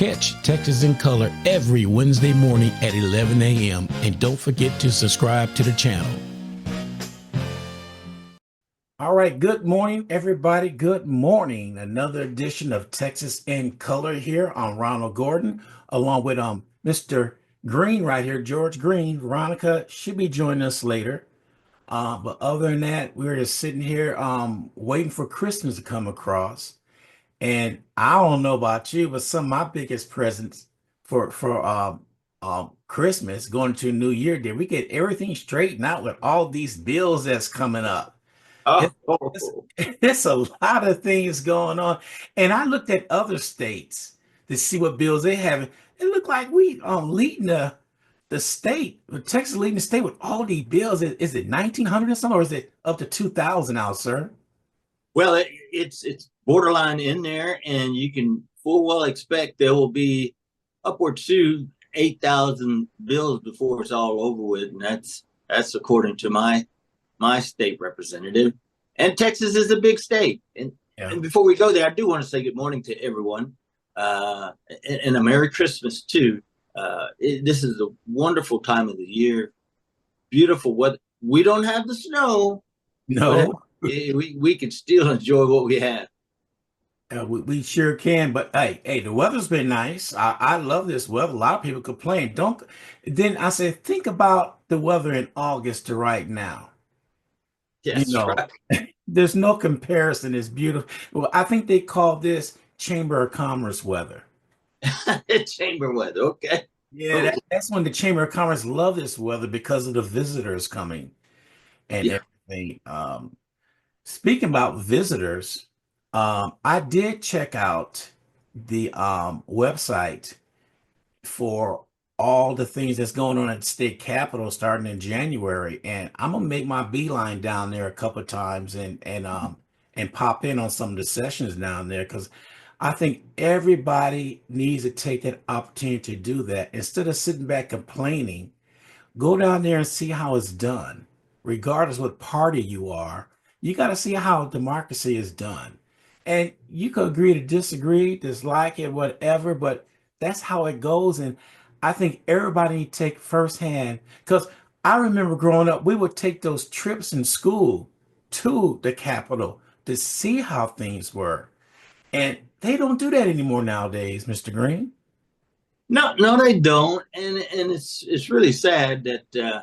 Catch Texas in Color every Wednesday morning at 11 a.m. And don't forget to subscribe to the channel. All right, good morning, everybody. Good morning. Another edition of Texas in Color here. I'm Ronald Gordon, along with Mr. Green right here, George Green. Veronica should be joining us later. But other than that, we're just sitting here waiting for Christmas to come across. And I don't know about you, but some of my biggest presents for Christmas going to New Year, did we get everything straightened out with all these bills that's coming up? It, it's, Oh, it's a lot of things going on. And I looked at other states to see what bills they have. It looked like we leading the state, Texas leading the state with all these bills. Is it 1,900 or something, or is it up to 2,000 now, sir? well, it's borderline in there, and you can full well expect there will be upward to 8,000 bills before it's all over with, and that's according to my state representative. And Texas is a big state, Yeah. and before we go there, I do want to say good morning to everyone, and a Merry Christmas too. This is a wonderful time of the year, beautiful weather. We don't have the snow, but No. we can still enjoy what we have. We sure can, but hey, the weather's been nice. I love this weather. A lot of people complain. Don't. Then I said, think about the weather in August to right now. You Yes, know, right. there's no comparison. It's beautiful. Well, I think they call this Chamber of Commerce weather. Chamber weather. Okay. Yeah, Oh, that's when the Chamber of Commerce love this weather because of the visitors coming and yeah. everything. Speaking about visitors, I did check out the website for all the things that's going on at the state capitol starting in January, and I'm gonna make my beeline down there a couple of times and pop in on some of the sessions down there because I think everybody needs to take that opportunity to do that instead of sitting back complaining. Go down there and see how it's done. Regardless what party you are, you got to see how democracy is done. And you could agree to disagree, dislike it, whatever, but that's how it goes. And I think everybody need to take firsthand because I remember growing up, we would take those trips in school to the Capitol to see how things were. And they don't do that anymore nowadays, Mr. Green. No, no, they don't, and it's really sad uh,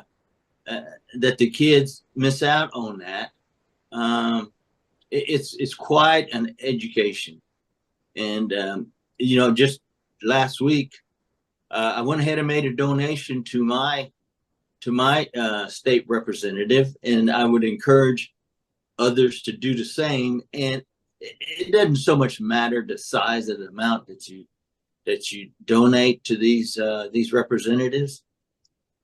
that the kids miss out on that. Um, it's quite an education, and just last week, I went ahead and made a donation to my state representative, and I would encourage others to do the same. And it doesn't so much matter the size of the amount that you donate to these representatives,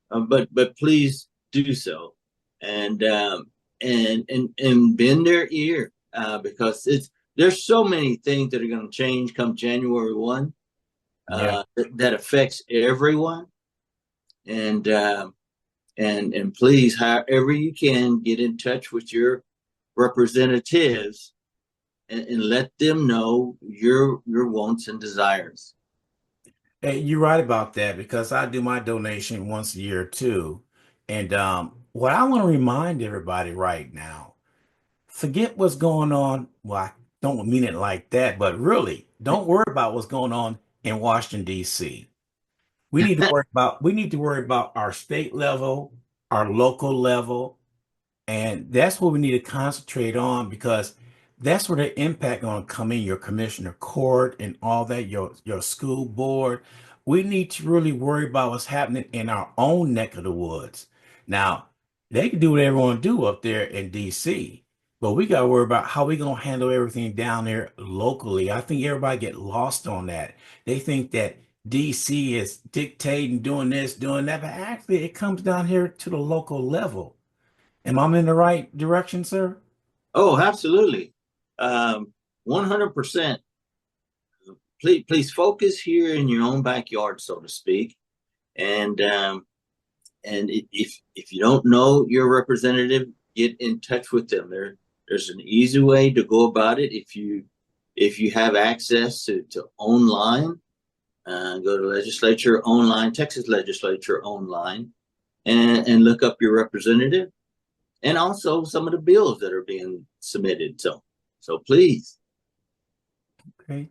but please do so, and and bend their ear, because it's there's so many things that are going to change come January 1, Yeah. that affects everyone, and and please, however you can, get in touch with your representatives, and let them know your wants and desires. Hey, you're right about that because I do my donation once a year too. And what I want to remind everybody right now, forget what's going on. Well, I don't mean it like that, but really, don't worry about what's going on in Washington, D.C. We need to worry about our state level, our local level, and that's what we need to concentrate on because that's where the impact going to come in, your commissioner court and all that, your school board. We need to really worry about what's happening in our own neck of the woods. Now, they can do what everyone do up there in DC, but we got to worry about how we going to handle everything down there locally. I think everybody get lost on that. They think that DC is dictating, doing this, doing that, but actually it comes down here to the local level. Am I in the right direction, sir? Oh, absolutely. 100%. Please focus here in your own backyard, so to speak. And if you don't know your representative, get in touch with them. There's an easy way to go about it. If you have access to online, Go to legislature online, Texas legislature online, and look up your representative and also some of the bills that are being submitted. So please. Okay.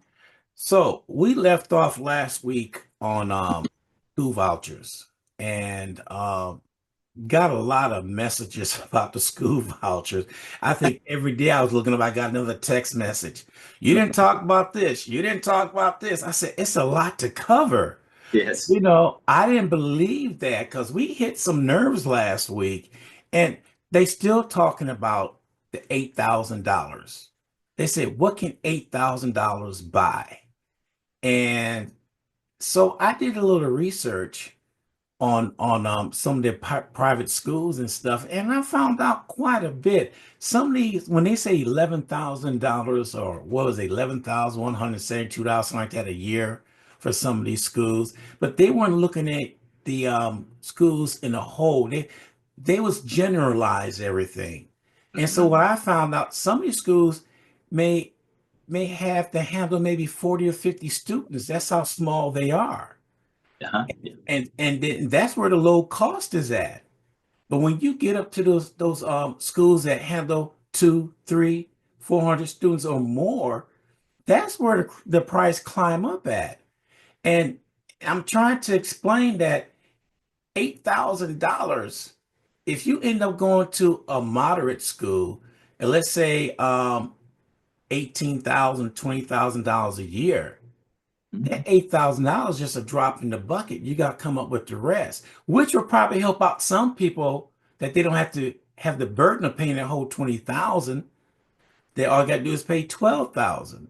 So we left off last week on school vouchers and got a lot of messages about the school vouchers. I think every day I was looking up, I got another text message. You didn't talk about this. You didn't talk about this. I said, it's a lot to cover. Yes. You know, I didn't believe that because we hit some nerves last week and they still talking about the $8,000. They said, what can $8,000 buy? And so I did a little research on some of their private schools and stuff, and I found out quite a bit. Some of these, when they say $11,000 or what was it, $11,172, something like that a year for some of these schools, but they weren't looking at the schools in a whole. They was generalize everything, and so Mm-hmm. what I found out, some of these schools may may have to handle maybe 40 or 50 students. That's how small they are. Uh-huh. Yeah. And then that's where the low cost is at. But when you get up to those schools that handle two, three, 400 students or more, that's where the price climb up at. And I'm trying to explain that $8,000, if you end up going to a moderate school, and let's say 18,000, $20,000 a year, that Mm-hmm. $8,000 just a drop in the bucket. You got to come up with the rest, which will probably help out some people that they don't have to have the burden of paying that whole 20,000. They all got to do is pay 12,000.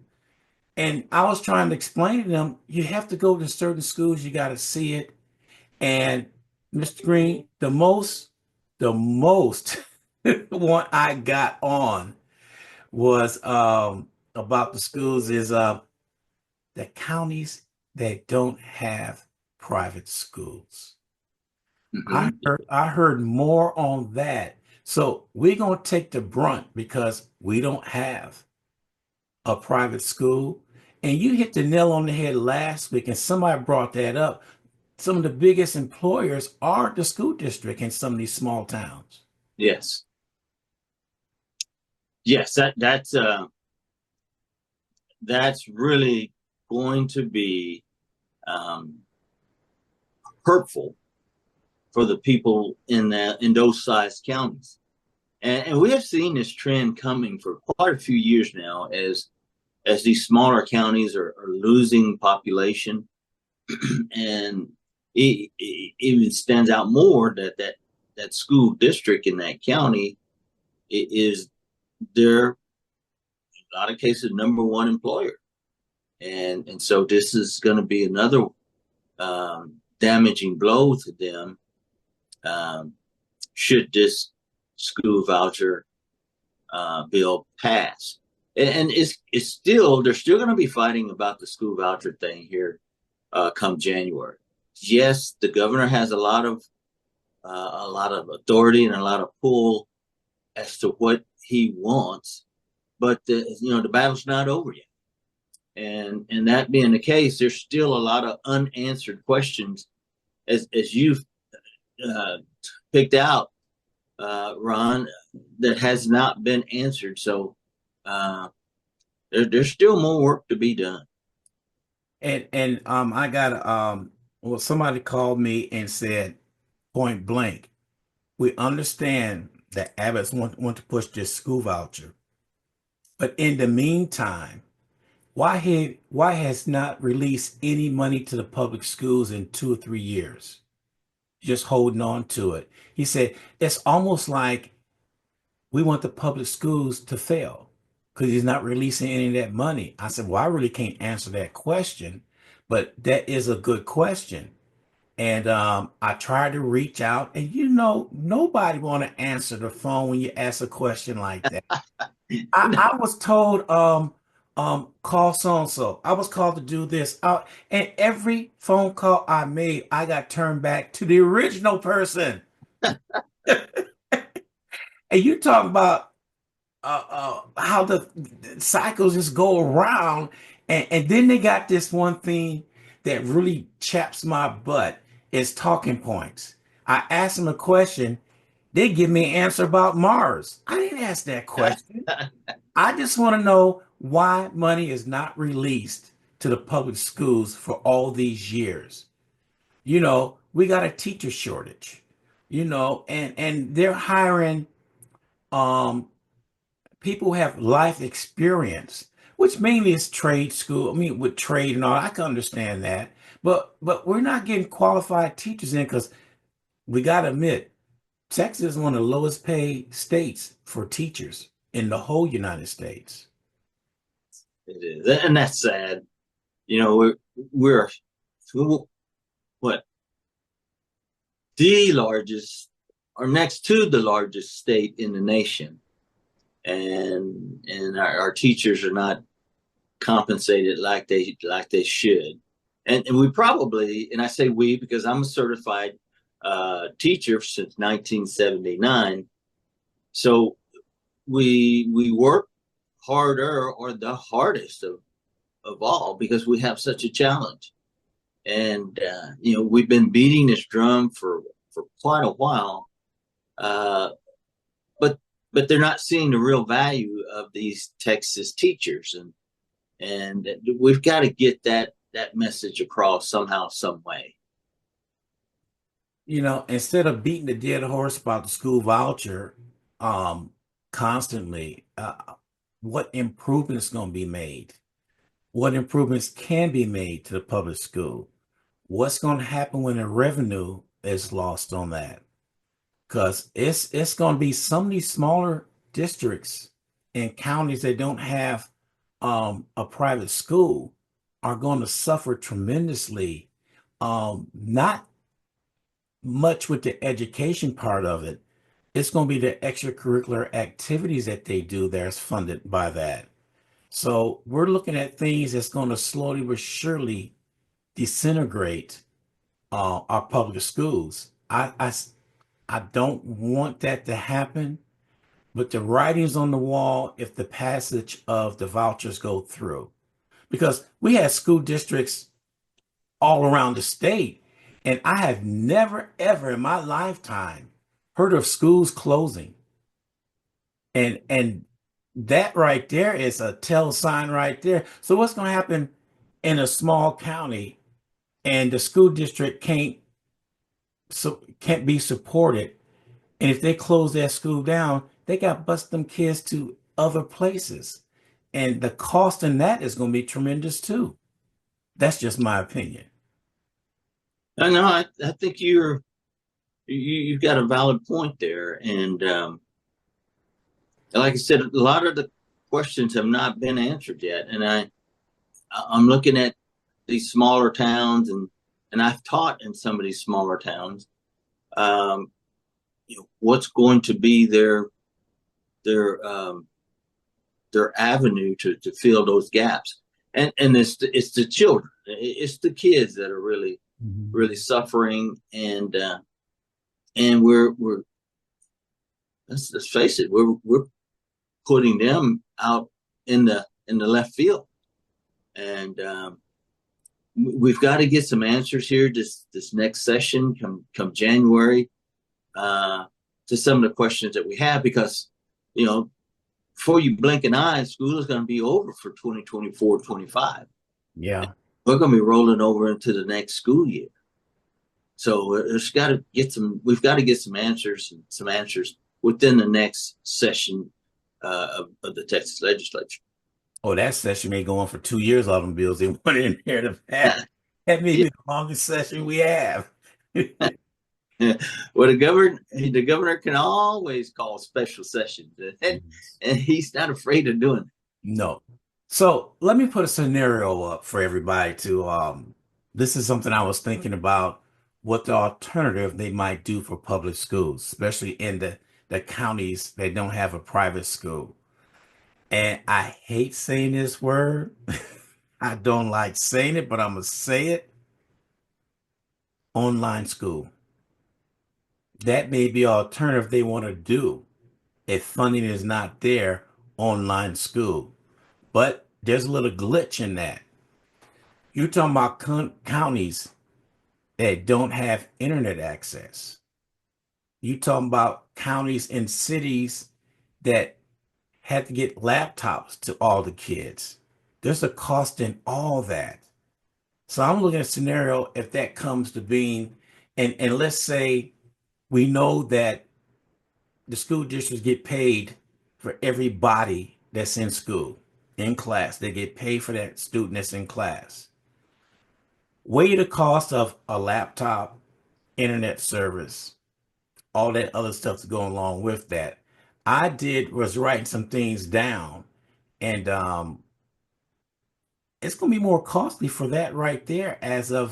And I was trying to explain to them, you have to go to certain schools, you got to see it. And Mr. Green, the most one I got on was about the schools is the counties that don't have private schools. I Mm-hmm. heard I heard more on that. So we're gonna take the brunt because we don't have a private school. And you hit the nail on the head last week, and somebody brought that up. Some of the biggest employers are the school district in some of these small towns. Yes. Yes. That's really going to be um, hurtful for the people in those size counties. And we have seen this trend coming for quite a few years now as these smaller counties are losing population. And it even stands out more that school district in that county is their, in a lot of cases, number one employer. And so this is going to be another damaging blow to them, um, should this school voucher bill pass. And it's still, they're still going to be fighting about the school voucher thing here come January. Yes, the governor has a lot of authority and a lot of pull as to what he wants, but the battle's not over yet. And that being the case, there's still a lot of unanswered questions, as you've uh, picked out, Ron, that has not been answered. So uh, there's still more work to be done. And I got well, somebody called me and said point blank, we understand that Abbott's want to push this school voucher, but in the meantime, why has not released any money to the public schools in 2 or 3 years? Just holding on to it. He said it's almost like we want the public schools to fail because he's not releasing any of that money. I said, well, I really can't answer that question, but that is a good question. And I tried to reach out, and nobody want to answer the phone when you ask a question like that. I was told call so and so. I was called to do this. And every phone call I made, I got turned back to the original person. And you talk about how the cycles just go around, and then they got this one thing that really chaps my butt is talking points. I ask them a question, they give me an answer about Mars. I didn't ask that question. I just want to know why money is not released to the public schools for all these years. We got a teacher shortage, and they're hiring um people who have life experience, which mainly is trade school. I mean, with trade and all, I can understand that. But we're not getting qualified teachers in because we got to admit, Texas is one of the lowest paid states for teachers in the whole United States. It is, and that's sad. You know, we're what the largest, or next to the largest state in the nation, and our teachers are not compensated like they should. And we probably, and I say we because I'm a certified teacher since 1979. So we work harder or the hardest of all because we have such a challenge. And we've been beating this drum for quite a while, uh, but they're not seeing the real value of these Texas teachers, and we've got to get that message across somehow, some way. Instead of beating the dead horse about the school voucher, um, constantly, what improvements going to be made? What improvements can be made to the public school? What's going to happen when the revenue is lost on that? Because it's going to be some of these smaller districts and counties that don't have a private school are going to suffer tremendously. Not much with the education part of it. It's going to be the extracurricular activities that they do that's funded by that. So we're looking at things that's going to slowly but surely disintegrate our public schools. I don't want that to happen, but the writing's on the wall if the passage of the vouchers go through. Because we had school districts all around the state, and I have never, ever in my lifetime heard of schools closing. And that right there is a tell sign right there. So what's going to happen in a small county and the school district can't be supported? And if they close that school down, they got to bust them kids to other places. And the cost in that is going to be tremendous too. That's just my opinion. I know. I think you've got a valid point there, and like I said, a lot of the questions have not been answered yet. And I'm looking at these smaller towns, and I've taught in some of these smaller towns. Um, what's going to be their their avenue to fill those gaps? And it's the children, it's the kids that are Mhm. really suffering, and we're let's face it, we're putting them out in the left field, and we've got to get some answers here this next session come January, uh, to some of the questions that we have, because you know before you blink an eye, school is going to be over for 2024-25. Yeah. We're going to be rolling over into the next school year. So there's got to get we've got to get some answers within the next session of the Texas legislature. Oh, that session may go on for 2 years. All them bills they put in there to pass. That may Yeah. be the longest session we have. Well, the governor can always call special sessions, and he's not afraid of doing it. No. So let me put a scenario up for everybody to this is something I was thinking about what the alternative they might do for public schools, especially in the counties that don't have a private school. And I hate saying this word. I don't like saying it, but I'm gonna say it. Online school. That may be an alternative they want to do if funding is not there, online school. But there's a little glitch in that. You're talking about counties that don't have internet access. You're talking about counties and cities that had to get laptops to all the kids. There's a cost in all that. So I'm looking at a scenario if that comes to being, and let's say we know that the school districts get paid for everybody that's in school, in class. They get paid for that student that's in class. Weigh the cost of a laptop, internet service, all that other stuff to go along with that. I did was writing some things down, and it's going to be more costly for that right there as of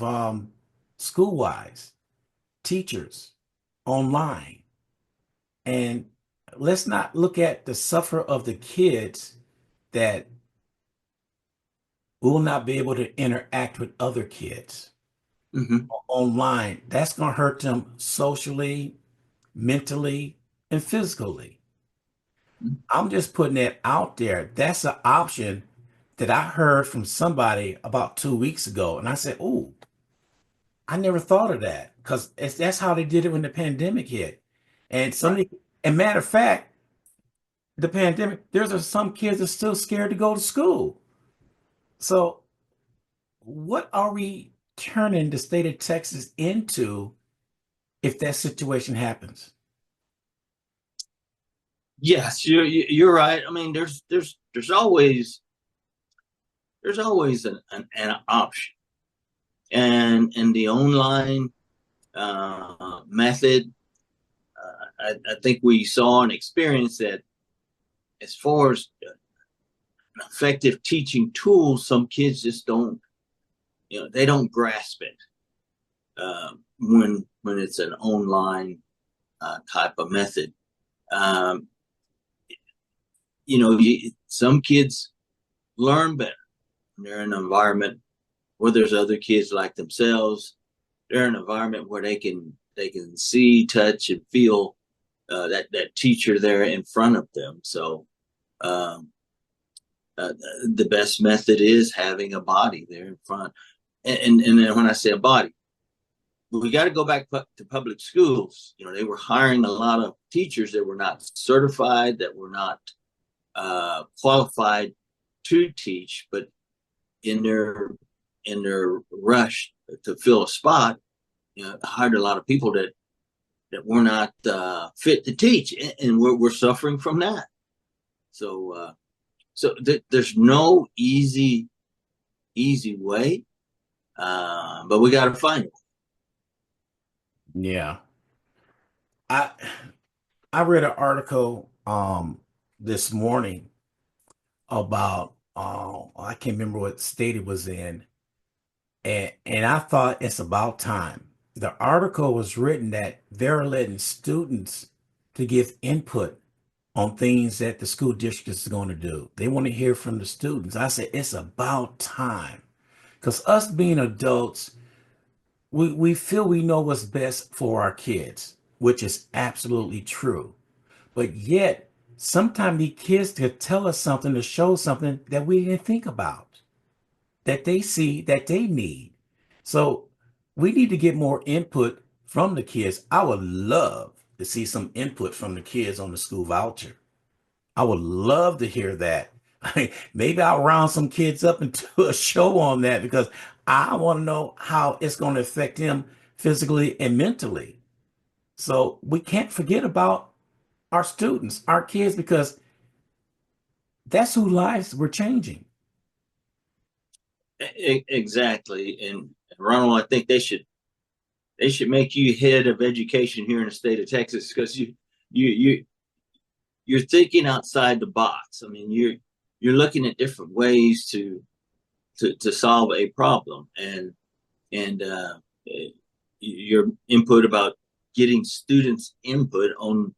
school wise, teachers online. And let's not look at the suffer of the kids that will not be able to interact with other kids Hmm. online. That's going to hurt them socially, mentally, and physically. I'm just putting that out there. That's an option that I heard from somebody about 2 weeks ago. And I said, oh, I never thought of that because that's how they did it when the pandemic hit. And Right. somebody, and matter of fact, the pandemic, some kids are still scared to go to school. So what are we turning the state of Texas into if that situation happens? Yes, you're right. I mean, there's always an option, and the online method. I think we saw and experienced that as far as an effective teaching tool, some kids just don't, they don't grasp it when it's an online type of method. Um, some kids learn better when they're in an environment where there's other kids like themselves. They're in an environment where they can see, touch, and feel that teacher there in front of them. So um, the best method is having a body there in front. And then when I say a body, we got to go back to public schools. They were hiring a lot of teachers that were not certified, that were not qualified to teach, but in their rush to fill a spot, hired a lot of people that were not fit to teach, and we're suffering from that. So there's no easy way, but we got to find it. Yeah. I I read an article this morning about I can't remember what state it was in, and I thought it's about time. The article was written that they're letting students to give input on things that the school district is going to do. They want to hear from the students. I said it's about time because us being adults, we feel we know what's best for our kids, which is absolutely true. But yet, sometimes the kids could tell us something to show something that we didn't think about, that they see, that they need. So we need to get more input from the kids. I would love to see some input from the kids on the school voucher. I would love to hear that. Maybe I'll round some kids up and do a show on that because I want to know how it's going to affect them physically and mentally. So we can't forget about our students, our kids, because that's who lives we're changing. Exactly. And Ronald, I think they should make you head of education here in the state of Texas, because you you're thinking outside the box. I mean, you're looking at different ways to solve a problem, and your input about getting students input on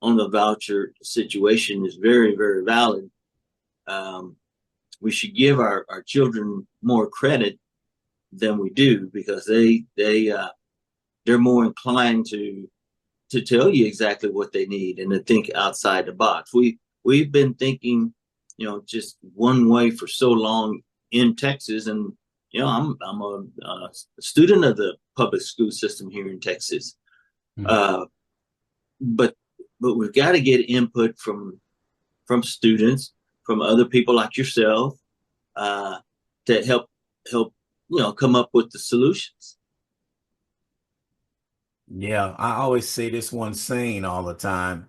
the voucher situation is very, very valid. um, we should give our children more credit than we do, because they're more inclined to tell you exactly what they need and to think outside the box. We've been thinking, just one way for so long in Texas, and I'm a student of the public school system here in Texas, Mhm. uh, but we've got to get input from students, from other people like yourself, uh, to help come up with the solutions. Yeah, I always say this one saying all the time.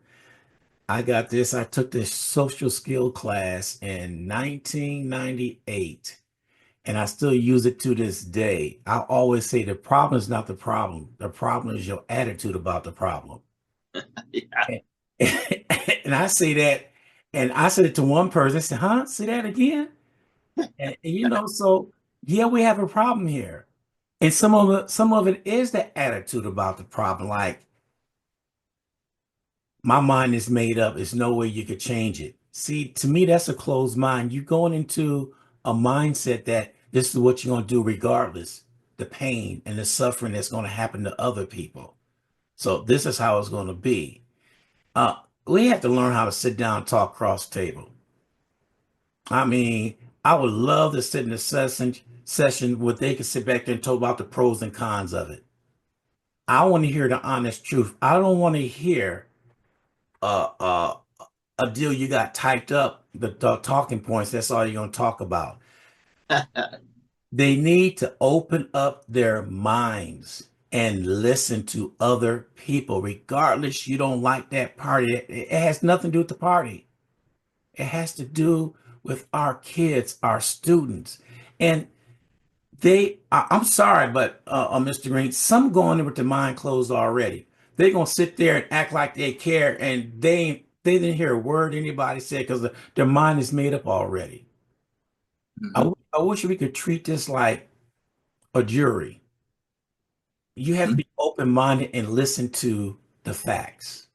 I took this social skill class in 1998, and I still use it to this day. I always say the problem is not the problem. The problem is your attitude about the problem. Yeah. And, and I say that, and I said it to one person. I said, huh? Say that again? So yeah, we have a problem here. And some of it is the attitude about the problem. Like, my mind is made up. There's no way you could change it. See, to me, that's a closed mind. You're going into a mindset that this is what you're going to do regardless, the pain and the suffering that's going to happen to other people. So this is how it's going to be. Uh, we have to learn how to sit down and talk cross table. I mean, I would love to sit in a session where they could sit back there and talk about the pros and cons of it. I want to hear the honest truth. I don't want to hear uh uh a deal you got typed up, the talking points, that's all you're going to talk about. They need to open up their minds and listen to other people, regardless you don't like that party. It has nothing to do with the party. It has to do with our kids, our students. And I'm sorry, but Mr. Green, some going in with their mind closed already. They're gonna sit there and act like they care, and they didn't hear a word anybody said because their mind is made up already. Mhm. I wish we could treat this like a jury. You have to be open-minded and listen to the facts.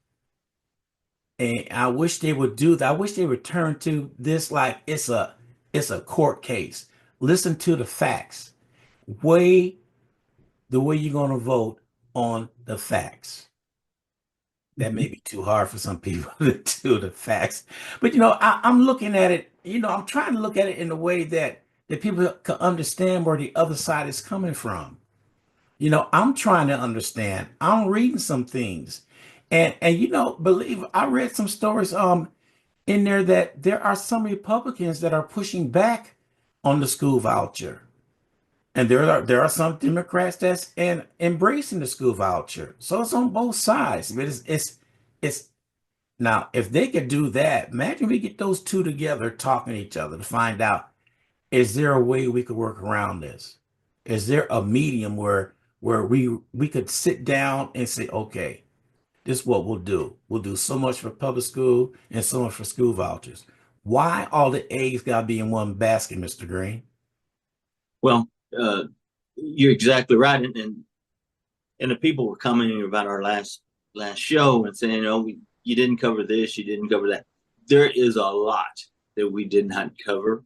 And I wish they would do that. I wish they would turn to this like it's a court case. Listen to the facts. Weigh the way you're going to vote on the facts. That may be too hard for some people to do the facts. But I'm looking at it, I'm trying to look at it in a way that people can understand where the other side is coming from. I'm trying to understand. I'm reading some things. And believe I read some stories in there that there are some Republicans that are pushing back on the school voucher. And there are some Democrats that's embracing the school voucher. So it's on both sides. But it's now if they could do that, imagine we get those two together talking to each other to find out, is there a way we could work around this? Is there a medium where we could sit down and say, okay, this is what we'll do. We'll do so much for public school and so much for school vouchers. Why all the eggs gotta be in one basket, Mr. Green? Well, uh, you're exactly right, and the people were commenting about our last show and saying, "Oh, you didn't cover this, you didn't cover that." There is a lot that we did not cover,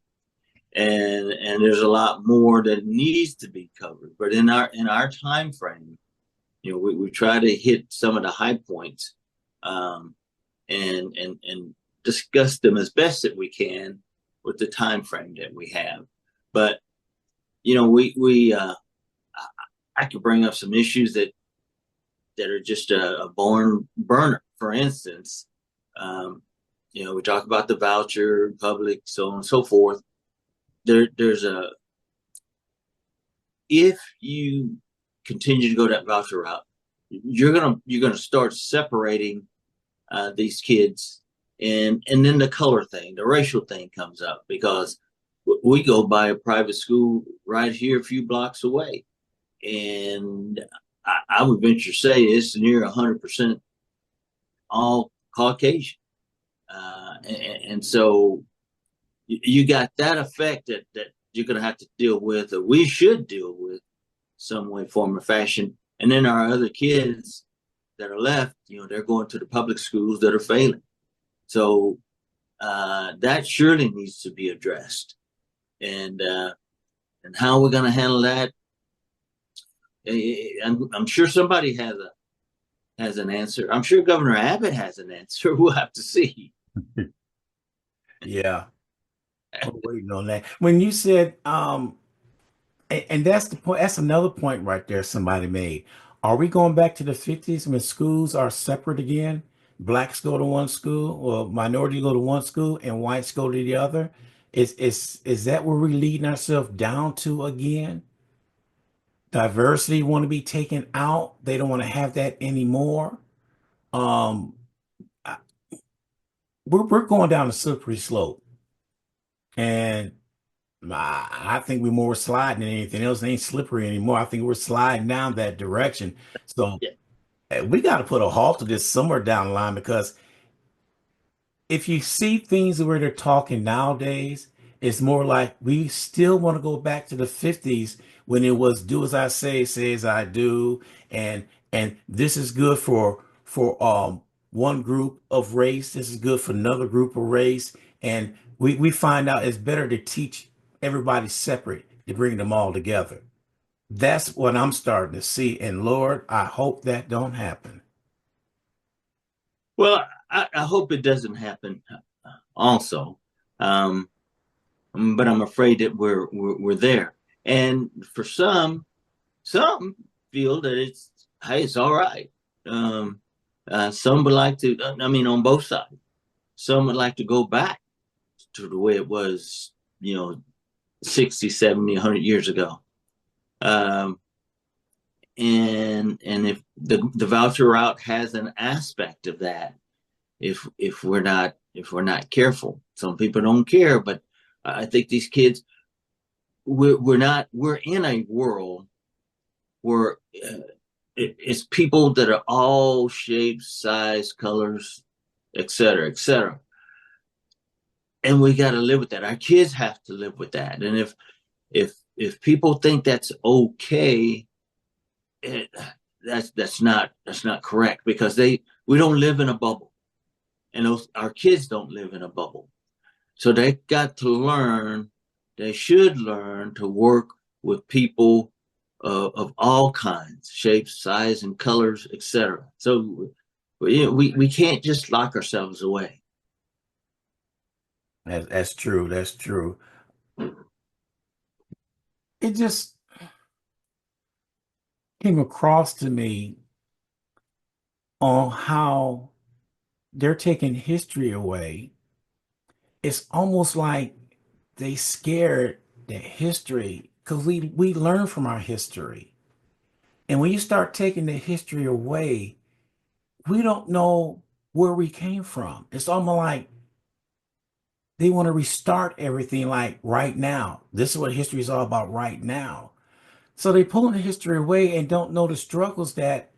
and there's a lot more that needs to be covered. But in our time frame, we try to hit some of the high points, um, and discuss them as best that we can with the time frame that we have. But we I could bring up some issues that are just a born burner. For instance, um, we talk about the voucher, public, so on and so forth. There's a if you continue to go that voucher route, you're gonna start separating these kids, and then the color thing, the racial thing comes up because we go by a private school right here a few blocks away, and I would venture to say it's near 100% all Caucasian, and so you got that effect that you're going to have to deal with, or we should deal with, some way, form, or fashion. And then our other kids that are left, they're going to the public schools that are failing. So that surely needs to be addressed, and how we're going to handle that. I'm sure somebody has an answer. I'm sure Governor Abbott has an answer. We'll have to see. Yeah, I'm waiting on that. When you said And that's the point. That's another point right there somebody made. Are we going back to the 50s when schools are separate again? Blacks go to one school, or minority go to one school, and whites go to the other. Is that where we're leading ourselves down to again? Diversity want to be taken out. They don't want to have that anymore. Um, I- we're going down a slippery slope, and I think we're more sliding than anything else. It ain't slippery anymore. I think we're sliding down that direction. So Yeah. we got to put a halt to this somewhere down the line because if you see things where they're talking nowadays, it's more like we still want to go back to the 50s when it was do as I say as I do, and this is good for one group of race, this is good for another group of race, and we find out it's better to teach everybody separate to bring them all together. That's what I'm starting to see, and Lord, I hope that don't happen. Well, I hope it doesn't happen also. Um, but I'm afraid that we're there. And for some feel that it's hey, it's all right. Um, some would like to. I mean, on both sides. Some would like to go back to the way it was, 60, 70, 100 years ago. Um, and if the voucher route has an aspect of that, if we're not careful, some people don't care, but I think these kids, we're in a world where it's people that are all shapes, size, colors, et cetera, et cetera. And we got to live with that. Our kids have to live with that. And if people think that's okay, it, that's not correct because we don't live in a bubble, and our kids don't live in a bubble. So they got to learn. They should learn to work with people of all kinds, shapes, size, and colors, etc. So we can't just lock ourselves away. That's true. That's true. It just came across to me on how they're taking history away. It's almost like they scared the history because we learn from our history. And when you start taking the history away, we don't know where we came from. It's almost like they want to restart everything like right now. This is what history is all about right now. So they pull the history away and don't know the struggles that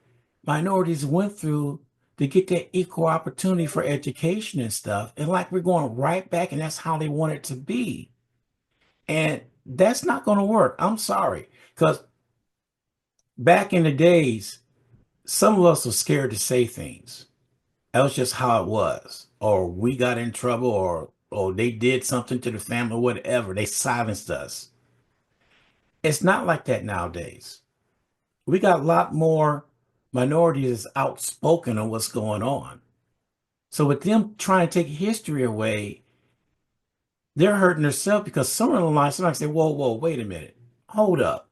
minorities went through to get that equal opportunity for education and stuff. And like we're going right back, and that's how they want it to be. And that's not going to work. I'm sorry. Because back in the days, some of us were scared to say things. That was just how it was. Or we got in trouble, or they did something to the family, whatever. They silenced us. It's not like that nowadays. We got a lot more minorities outspoken on what's going on. So with them trying to take history away, they're hurting themselves because somewhere along the line, somebody say, whoa, wait a minute. Hold up.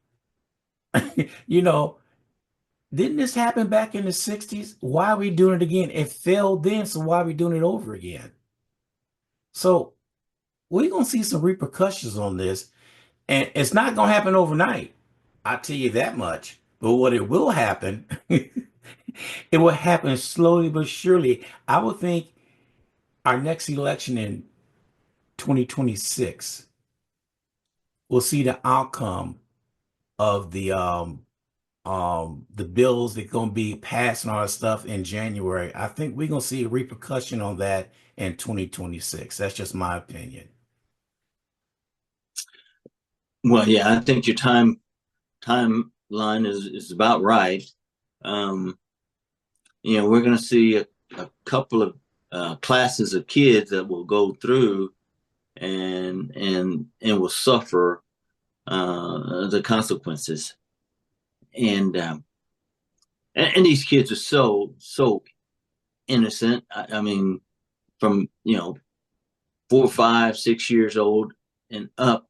You know, didn't this happen back in the 60s? Why are we doing it again? It failed then, so why are we doing it over again? So we're gonna see some repercussions on this, and it's not gonna happen overnight. I tell you that much. But what it will happen, it will happen slowly but surely. I would think our next election in 2026, we'll see the outcome of the bills that are going to be passed and all that stuff in January. I think we're going to see a repercussion on that in 2026. That's just my opinion. Well, yeah, I think your timeline is about right. Um, we're going to see a couple of classes of kids that will go through and will suffer the consequences. And these kids are so innocent. I mean, from 4, 5, 6 years old and up,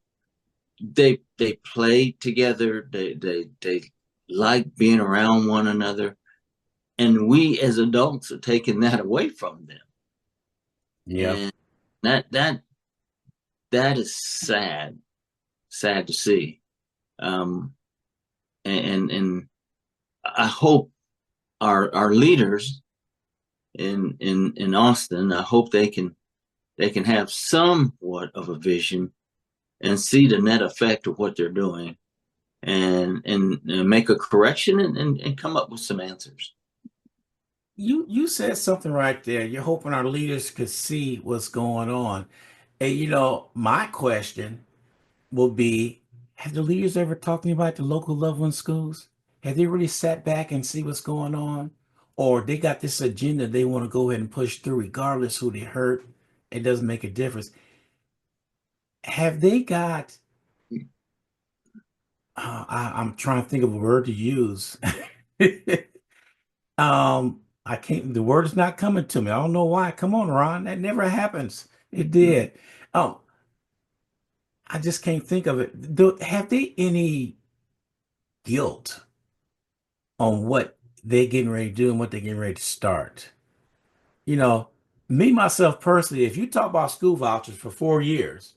they play together. They like being around one another, and we as adults are taking that away from them, Yeah. and that that that is sad to see. Um, and I hope our leaders in Austin, I hope they can have somewhat of a vision and see the net effect of what they're doing, and make a correction, and come up with some answers. You said something right there. You're hoping our leaders could see what's going on. And my question will be, have the leaders ever talked to anybody at the local level in schools? Have they really sat back and see what's going on? Or they got this agenda they want to go ahead and push through, regardless who they hurt? It doesn't make a difference. Have they got, I'm trying to think of a word to use. I can't, the word is not coming to me. I don't know why. Come on, Ron. That never happens. It did. Um, I just can't think of it. Have they any guilt on what they're getting ready to do and what they're getting ready to start? You know, me, myself personally, if you talk about school vouchers for 4 years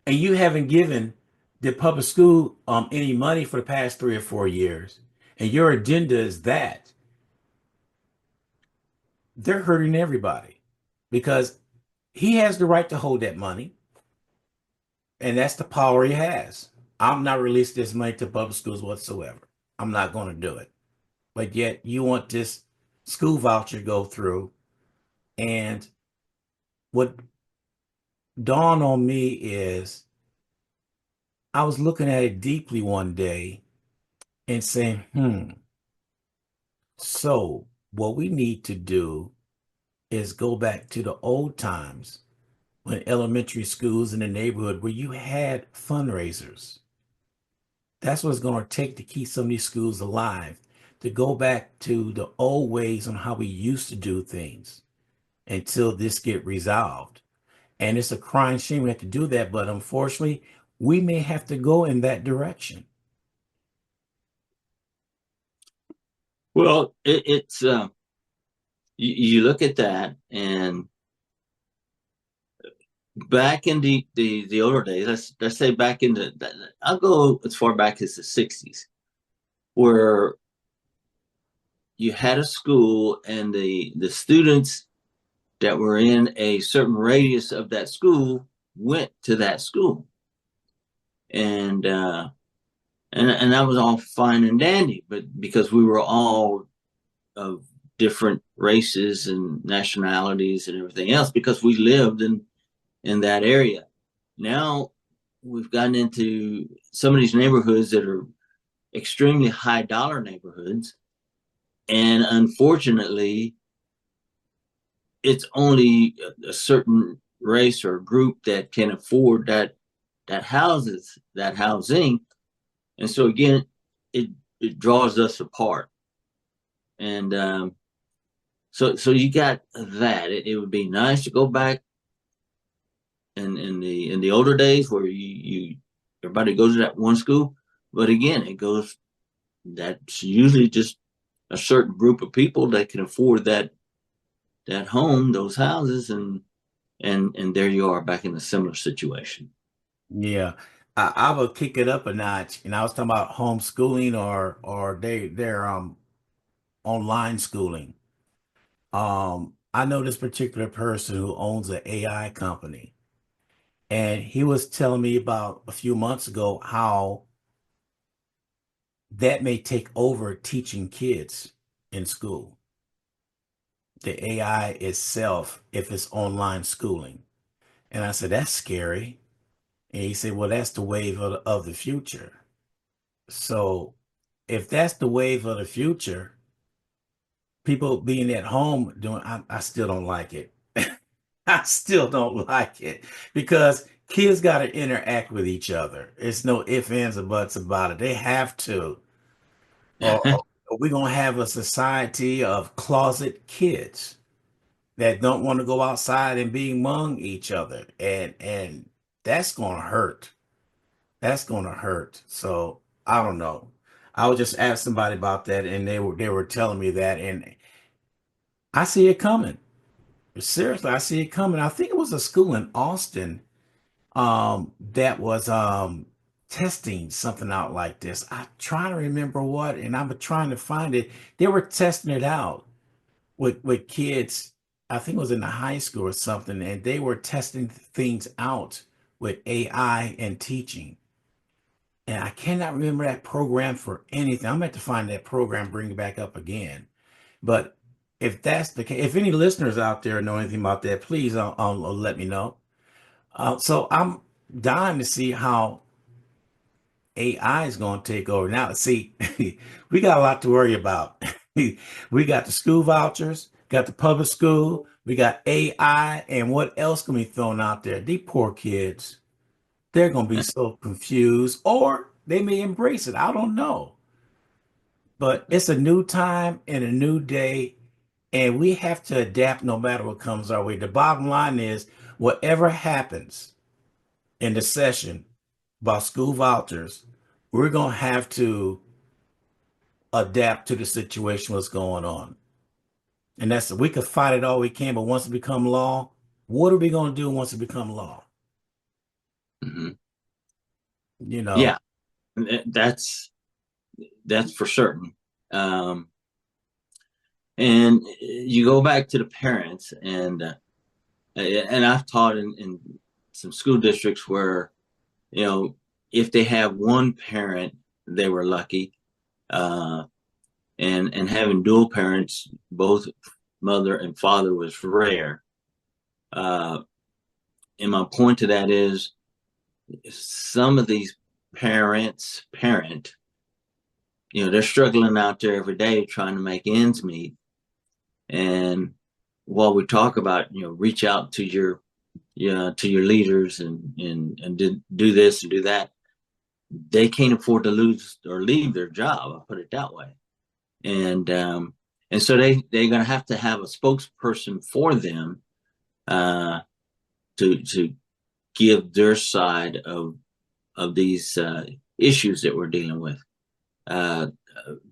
and you haven't given the public school any money for the past 3 or 4 years, and your agenda is that, they're hurting everybody because he has the right to hold that money, and that's the power he has. I'm not releasing this money to public schools whatsoever. I'm not going to do it. But yet you want this school voucher to go through. And what dawned on me is I was looking at it deeply one day and saying, so what we need to do is go back to the old times when elementary schools in the neighborhood where you had fundraisers. That's what it's going to take to keep some of these schools alive, to go back to the old ways on how we used to do things until this get resolved. And it's a crying shame we have to do that, but unfortunately, we may have to go in that direction. Well, it's you look at that, and back in the older days, let's say back in I'll go as far back as the '60s, where you had a school, and the students that were in a certain radius of that school went to that school, and and that was all fine and dandy, but because we were all of different races and nationalities and everything else, because we lived in that area. Now we've gotten into some of these neighborhoods that are extremely high dollar neighborhoods, and unfortunately it's only a certain race or group that can afford that housing, and so again, it it draws us apart. And so you got that. It would be nice to go back in the older days where you everybody goes to that one school, but again, it goes that's usually just a certain group of people that can afford that home, those houses, and there you are back in a similar situation. Yeah. I will kick it up a notch. And I was talking about homeschooling or they're online schooling. I know this particular person who owns an AI company, and he was telling me about a few months ago how that may take over teaching kids in school, the AI itself, if it's online schooling. And I said, that's scary. And he said, well, that's the wave of the future. So if that's the wave of the future, people being at home doing, I still don't like it. I still don't like it because kids got to interact with each other. It's no ifs, ands, or buts about it. They have to. Or we're going to have a society of closet kids that don't want to go outside and be among each other. And that's going to hurt. That's gonna hurt. So I don't know. I was just asked somebody about that, and they were telling me that, and I see it coming. Seriously, I see it coming. I think it was a school in Austin that was testing something out like this. I'm trying to remember what, and I'm trying to find it. They were testing it out with kids. I think it was in the high school or something, and they were testing things out with AI and teaching. And I cannot remember that program for anything. I'm going to have to find that program, bring it back up again. But if that's the case, if any listeners out there know anything about that, please let me know. So I'm dying to see how AI is going to take over. Now, see, we got a lot to worry about. We got the school vouchers, got the public school, we got AI, and what else can be thrown out there? These poor kids, they're going to be so confused, or they may embrace it. I don't know. But it's a new time and a new day, and we have to adapt no matter what comes our way. The bottom line is, whatever happens in the session about school vouchers, we're going to have to adapt to the situation, what's going on. And that's, we could fight it all we can, but once it become law, what are we going to do once it become law? Hmm. You know, Yeah, that's for certain. Um, and you go back to the parents, and I've taught in some school districts where, you know, if they have one parent, they were lucky. Uh, and having dual parents, both mother and father, was rare. Uh, and my point to that is, some of these parent, they're struggling out there every day trying to make ends meet. And while we talk about, reach out to your leaders and do this and do that, they can't afford to lose or leave their job. I'll put it that way. And so they're going to have a spokesperson for them, uh, to give their side of these issues that we're dealing with. Uh,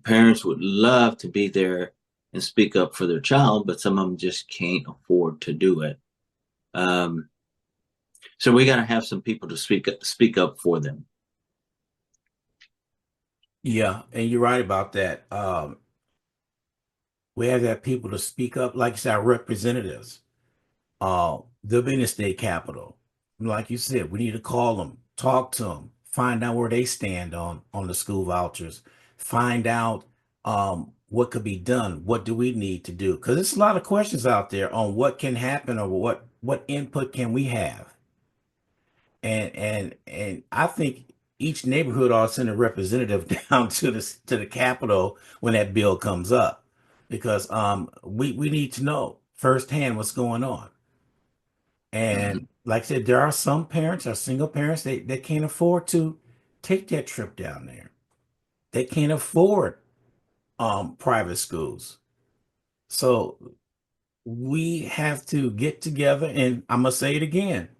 Parents would love to be there and speak up for their child, but some of them just can't afford to do it. Um, so we got to have some people to speak up for them. yeah, and you're right about that. We have to have people to speak up, like you said, our representatives. They'll be in the state capitol. Like you said, we need to call them, talk to them, find out where they stand on the school vouchers, find out what could be done. What do we need to do? Because there's a lot of questions out there on what can happen or what input can we have. And I think each neighborhood ought to send a representative down to the Capitol when that bill comes up, because we need to know firsthand what's going on. Mm-hmm. And like I said, there are some parents or single parents they can't afford to take that trip down there. They can't afford private schools. So we have to get together, and I'm gonna say it again.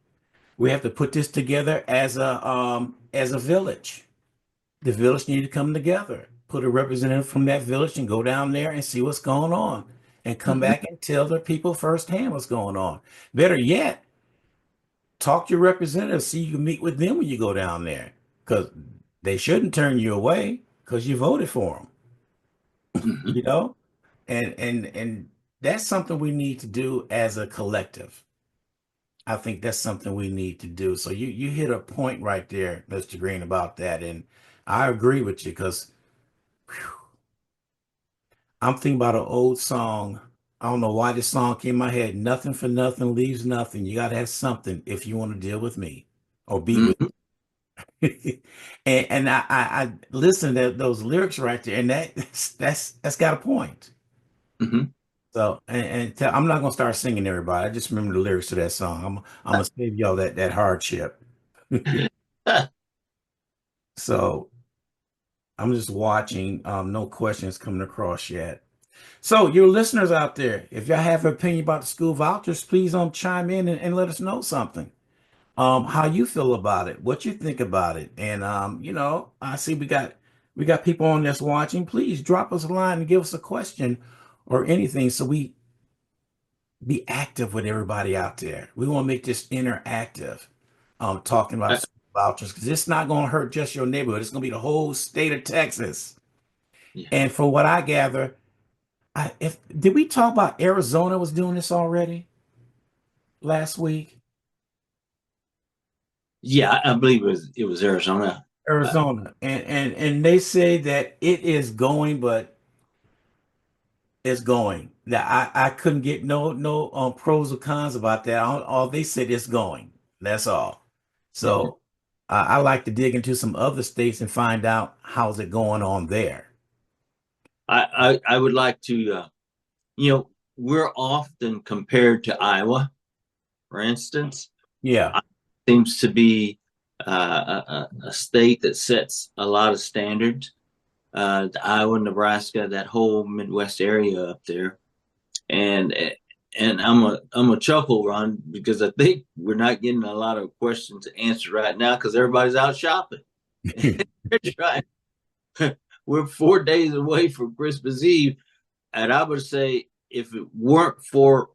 We have to put this together as a village. The village need to come together, put a representative from that village and go down there and see what's going on and come Mm-hmm. back and tell the people firsthand what's going on. Better yet, talk to your representative, see you can meet with them when you go down there, because they shouldn't turn you away because you voted for them, Mm-hmm. you know? And that's something we need to do as a collective. I think that's something we need to do. So you hit a point right there, Mr. Green, about that. And I agree with you because I'm thinking about an old song. I don't know why this song came in my head. Nothing for nothing leaves nothing. You got to have something if you want to deal with me or be with Mm-hmm. me. And I listened to those lyrics right there, and that's got a point. Mm-hmm. So I'm not gonna start singing everybody. I just remember the lyrics to that song. I'm gonna save y'all that hardship. So I'm just watching. No questions coming across yet. So your listeners out there, if y'all have an opinion about the school vouchers, please chime in and let us know something. how you feel about it, what you think about it. And I see we got people on this watching. Please drop us a line and give us a question or anything so we be active with everybody out there. We want to make this interactive, talking about Uh, school vouchers because it's not going to hurt just your neighborhood. It's going to be the whole state of Texas. yeah, And from what I gather, if did we talk about Arizona was doing this already last week? yeah, I believe it was Arizona. Uh, Arizona, and they say that it is going, but it's going. Now I couldn't get no pros or cons about that. All they said it's going. That's all. So I like to dig into some other states and find out how's it going on there. I would like to, we're often compared to Iowa, for instance. Yeah, Iowa seems to be a state that sets a lot of standards. Iowa, Nebraska, that whole Midwest area up there, and and I'm a chuckle, Ron, because I think we're not getting a lot of questions answered right now because everybody's out shopping. They're trying. We're 4 days away from Christmas Eve, and I would say if it weren't for,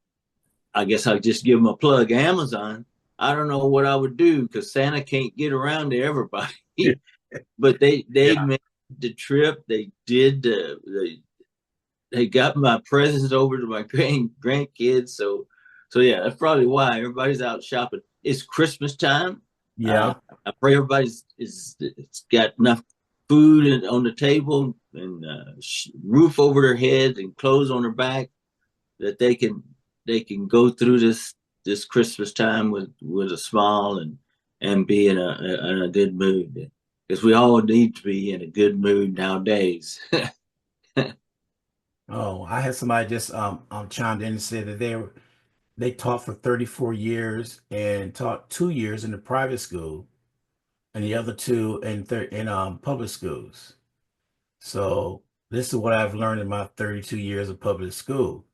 I guess I'd just give them a plug, Amazon. I don't know what I would do because Santa can't get around to everybody. But they yeah, made the trip. They did they got my presents over to my grandkids. So yeah, that's probably why everybody's out shopping. It's Christmas time. yeah. I pray everybody's is it's got enough food on the table and roof over their head and clothes on their back that they can go through this Christmas time with a smile and be in a good mood because we all need to be in a good mood nowadays. Oh, I had somebody just chimed in and said that they taught for 34 years and taught 2 years in the private school and the other two in public schools. So this is what I've learned in my 32 years of public school.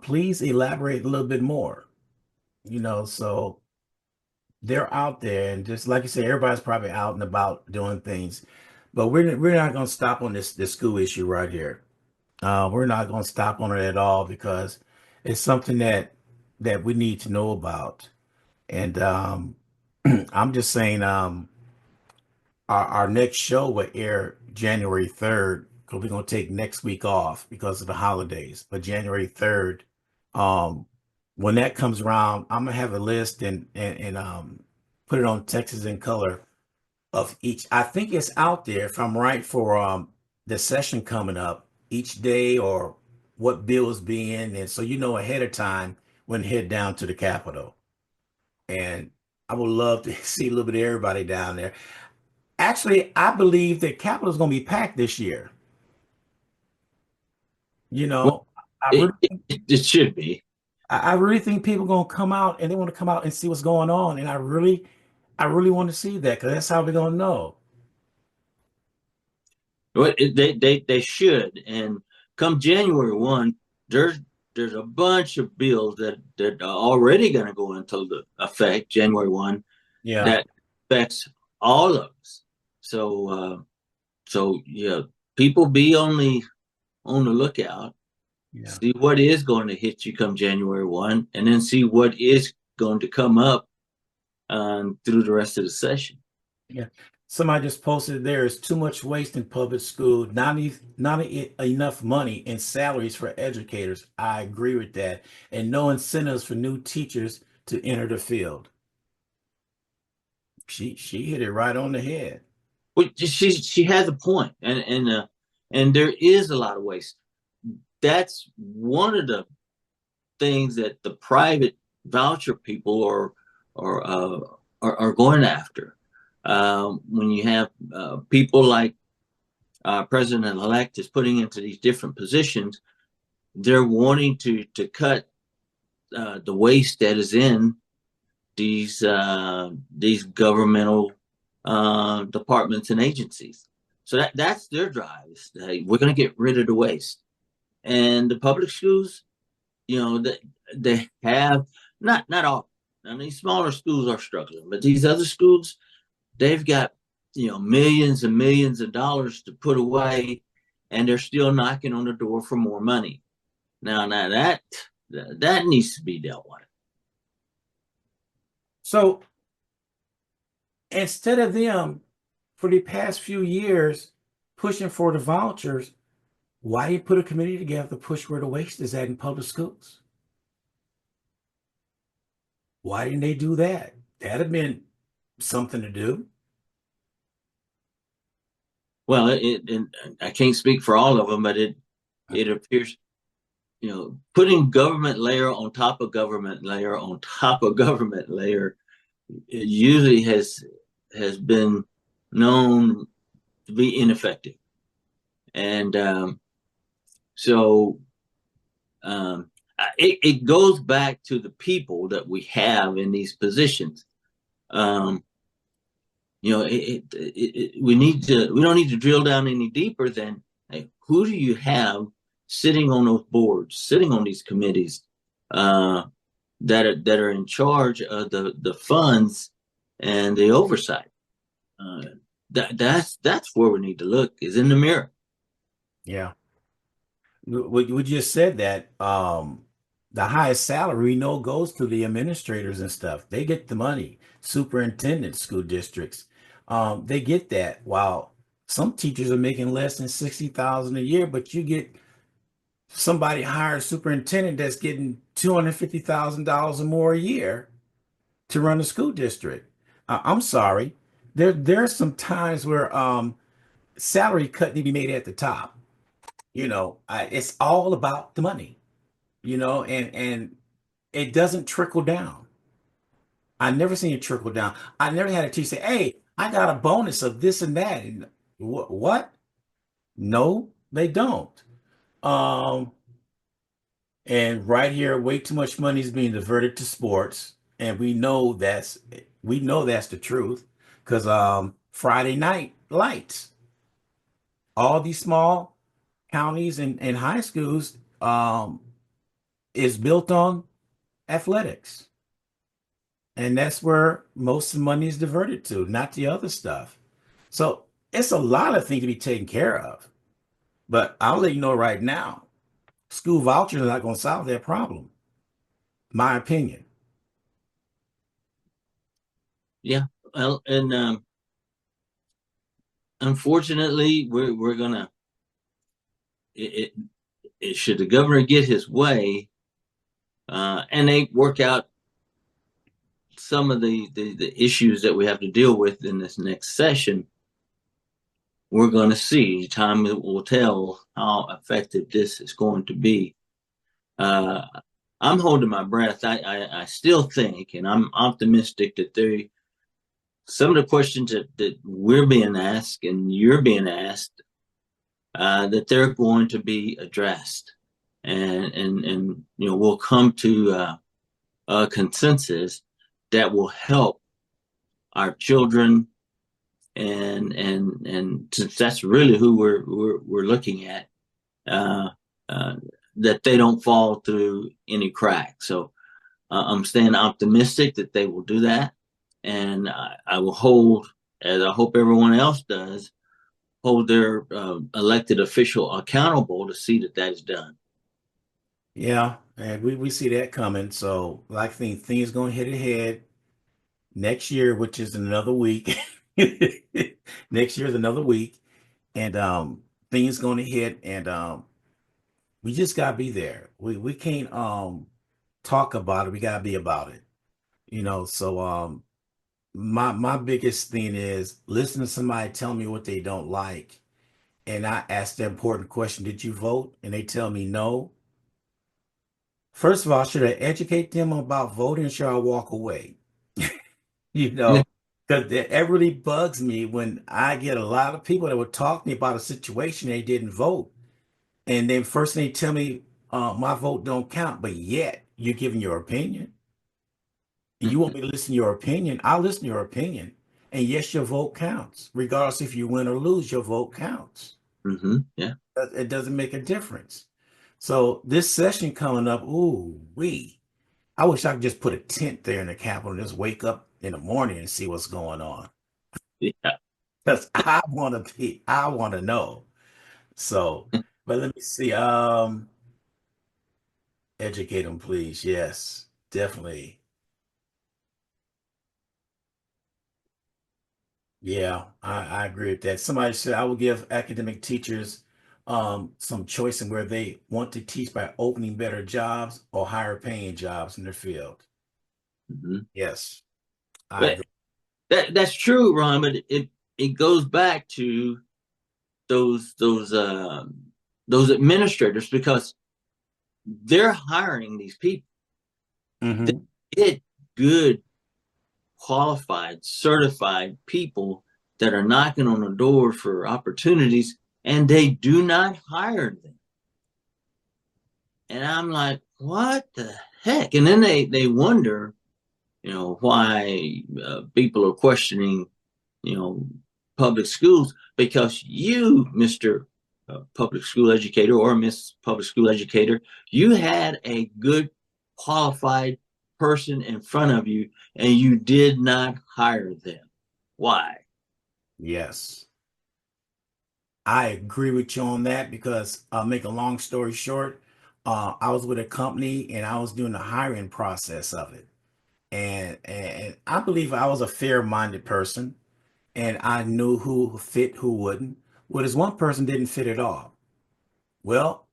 Please elaborate a little bit more. So they're out there, and just like you say, everybody's probably out and about doing things, but we're not going to stop on this school issue right here. We're not going to stop on it at all because it's something that we need to know about. And I'm just saying, our next show will air January 3rd because we're going to take next week off because of the holidays. But January 3rd, um, when that comes around, I'm gonna have a list and put it on Texas in color of each. I think it's out there if I'm right for the session coming up each day or what bill is being, and so ahead of time when head down to the Capitol. And I would love to see a little bit of everybody down there. Actually, I believe that Capitol is going to be packed this year. You Well, know, I it, really, it should be. I really think people are going to come out and they want to come out and see what's going on. And I really want to see that because that's how we're going to know. They should. And come January 1, there's a bunch of bills that are already going to go into the effect January 1 Yeah, that affects all of us. So yeah, people be on the lookout. yeah, See what is going to hit you come January 1, and then see what is going to come up through the rest of the session. yeah. Somebody just posted there is too much waste in public school, not enough money in salaries for educators. I agree with that. And no incentives for new teachers to enter the field. She hit it right on the head. Well, she has a point, and there is a lot of waste. That's one of the things that the private voucher people are going after. When you have people like President elect is putting into these different positions, they're wanting to cut the waste that is in these governmental departments and agencies. So that's their drive. We're going to get rid of the waste, and the public schools, they have not all. Now these smaller schools are struggling, but these other schools, they've got millions and millions of dollars to put away, and they're still knocking on the door for more money. Now that needs to be dealt with. So instead of them for the past few years pushing for the vouchers, why do you put a committee together to push where the waste is at in public schools? Why didn't they do that? That'd have been something to do. Well, I can't speak for all of them, but it appears putting government layer on top of government layer on top of government layer, it usually has been known to be ineffective, and so it goes back to the people that we have in these positions. Um, we don't need to drill down any deeper than, hey, who do you have sitting on those boards, sitting on these committees, that are in charge of the funds and the oversight? Uh, that's where we need to look, is in the mirror. Yeah. We just said that the highest salary we know goes to the administrators and stuff. They get the money. Superintendent school districts, they get that. While some teachers are making less than 60,000 a year, but you get somebody hired superintendent that's getting $250,000 or more a year to run a school district. I'm sorry. There's some times where salary cut need to be made at the top. It's all about the money, and it doesn't trickle down. I never seen it trickle down. I never had a teacher say, "Hey, I got a bonus of this and that." And what? No, they don't. Um, and right here, way too much money is being diverted to sports, and we know that's the truth because Friday night lights, all these small counties and high schools is built on athletics. And that's where most of the money is diverted to, not the other stuff. So it's a lot of things to be taken care of. But I'll let you know right now, school vouchers are not going to solve that problem. My opinion. Yeah. Well, and unfortunately, we're gonna it, should the governor get his way, and they work out some of the issues that we have to deal with in this next session, we're going to see. Time will tell how effective this is going to be. Uh, I'm holding my breath. I still think, and I'm optimistic that some of the questions that we're being asked and you're being asked, that they're going to be addressed, and we'll come to a consensus that will help our children, and since that's really who we're looking at, uh, uh, that they don't fall through any cracks. So I'm staying optimistic that they will do that, and I will hold, as I hope everyone else does, hold their elected official accountable to see that that is done. Yeah, and we see that coming. So like things going to hit ahead next year, which is another week. Next year is another week. And things going to hit and we just gotta be there. We can't talk about it. We gotta be about it. So my biggest thing is listen to somebody tell me what they don't like. And I ask the important question, did you vote? And they tell me no. First of all, should I educate them about voting or should I walk away? You Yeah. know, because it really bugs me when I get a lot of people that would talk to me about a situation they didn't vote. And then first thing they tell me, my vote don't count, but yet you're giving your opinion. And you want me to listen to your opinion, I'll listen to your opinion. And yes, your vote counts. Regardless if you win or lose, your vote counts. Mm-hmm. Yeah. It doesn't make a difference. So this session coming up, ooh, wee. I wish I could just put a tent there in the Capitol and just wake up in the morning and see what's going on. Yeah. Because I want to know. So, but let me see. Educate them, please. Yes, definitely. Yeah, I agree with that. Somebody said I will give academic teachers some choice in where they want to teach by opening better jobs or higher paying jobs in their field. Mhm. Yes, I But agree. that's true, Ron. But it goes back to those those uh, those administrators because they're hiring these people. They Hmm. get good, qualified, certified people that are knocking on the door for opportunities, and they do not hire them. And I'm like, what the heck? And then they wonder, why people are questioning, you know, public schools because you, Mister Public School Educator or Miss Public School Educator, you had a good, qualified person in front of you, and you did not hire them. Why? Yes, I agree with you on that because I'll make a long story short. I was with a company and I was doing the hiring process of it. And I believe I was a fair-minded person and I knew who fit, who wouldn't. Well, this one person didn't fit at all. Well,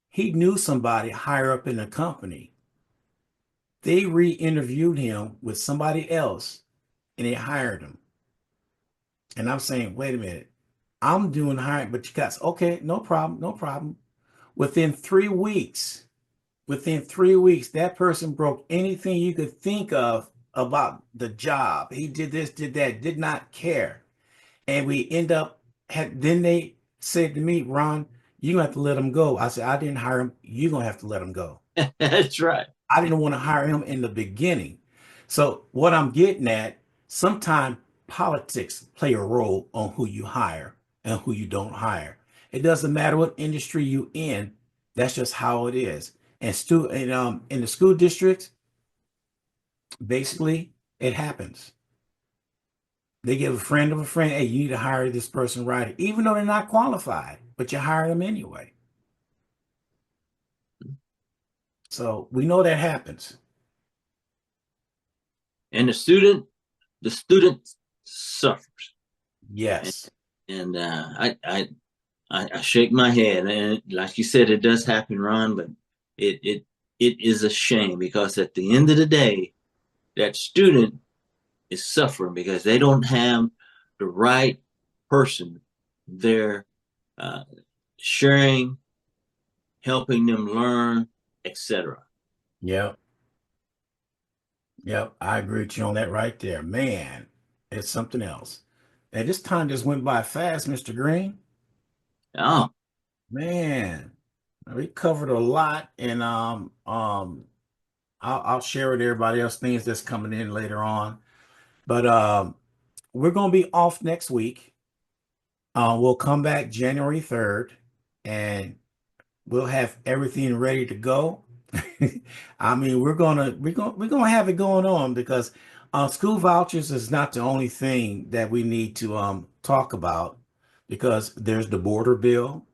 he knew somebody higher up in the company. They re-interviewed him with somebody else and they hired him. And I'm saying, wait a minute, I'm doing hiring, but you guys, okay, no problem, no problem. Within 3 weeks, within 3 weeks, that person broke anything you could think of about the job. He did this, did that, did not care. And we end up then they said to me, Ron, you're gonna have to let him go. I said, I didn't hire him, you're gonna have to let him go. That's right. I didn't want to hire him in the beginning. So what I'm getting at, sometimes politics play a role on who you hire and who you don't hire. It doesn't matter what industry you in. That's just how it is. And in the school districts, basically, it happens. They give a friend of a friend, hey, you need to hire this person right, even though they're not qualified, but you hire them anyway. So we know that happens. And the student suffers. And, Yes. and I shake my head, and like you said, it does happen, Ron. But it it it is a shame because at the end of the day, that student is suffering because they don't have the right person there, uh, sharing, helping them learn, etc. Yep. Yep. I agree with you on that right there. Man, it's something else. And this time just went by fast, Mr. Green. Oh, Man, we covered a lot, and I'll share with everybody else things that's coming in later on. But we're gonna be off next week. We'll come back January 3rd, and we'll have everything ready to go. I mean, we're gonna have it going on because school vouchers is not the only thing that we need to talk about because there's the border bill,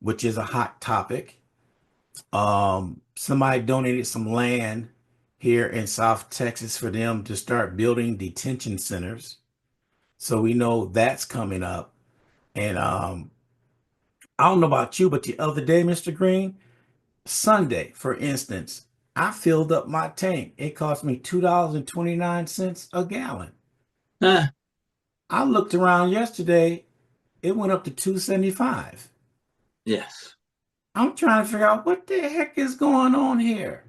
which is a hot topic. Somebody donated some land here in South Texas for them to start building detention centers. So we know that's coming up. And I don't know about you, but the other day, Mr. Green, Sunday, for instance, I filled up my tank. It cost me $2.29 a gallon. ah, I looked around yesterday, it went up to 2.75. yes. I'm trying to figure out what the heck is going on here.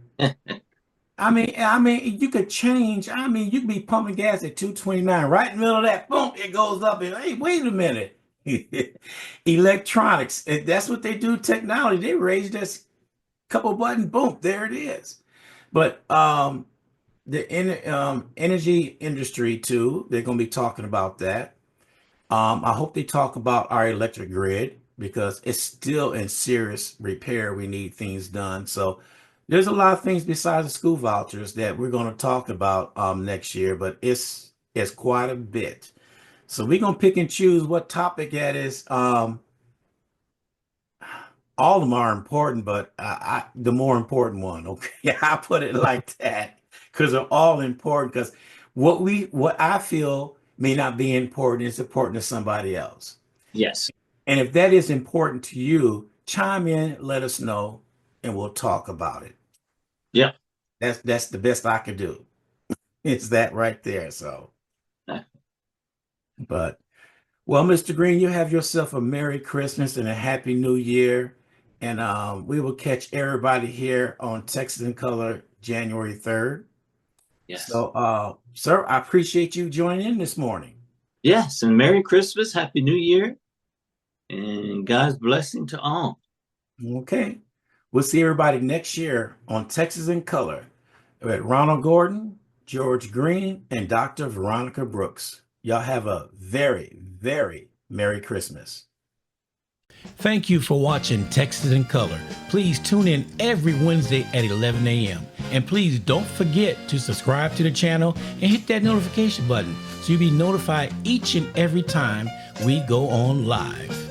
I mean, you could change. I mean, you could be pumping gas at 2.29. Right in the middle of that, boom, it goes up. And hey, wait a minute. Electronics. That's what they do, technology. They raise this couple button, boom, there it is. But the energy industry too, they're going to be talking about that. I hope they talk about our electric grid because it's still in serious repair. We need things done. So There's a lot of things besides the school vouchers that we're going to talk about next year, but it's quite a bit. So we're gonna pick and choose what topic that is. All of them are important, but the more important one, okay, I put it like that because they're all important. Because what I feel may not be important is important to somebody else. Yes. And if that is important to you, chime in, let us know, and we'll talk about it. Yeah. That's the best I can do. It's that right there. So, but well, Mr. Green, you have yourself a Merry Christmas and a Happy New Year. And we will catch everybody here on Texas in Color January 3rd. Yes. So, sir, I appreciate you joining in this morning. Yes. And Merry Christmas, Happy New Year, and God's blessing to all. Okay. We'll see everybody next year on Texas in Color with Ronald Gordon, George Green, and Dr. Veronica Brooks. Y'all have a very, very Merry Christmas. Thank you for watching Texas in Color. Please tune in every Wednesday at 11 a.m. And please don't forget to subscribe to the channel and hit that notification button so you'll be notified each and every time we go on live.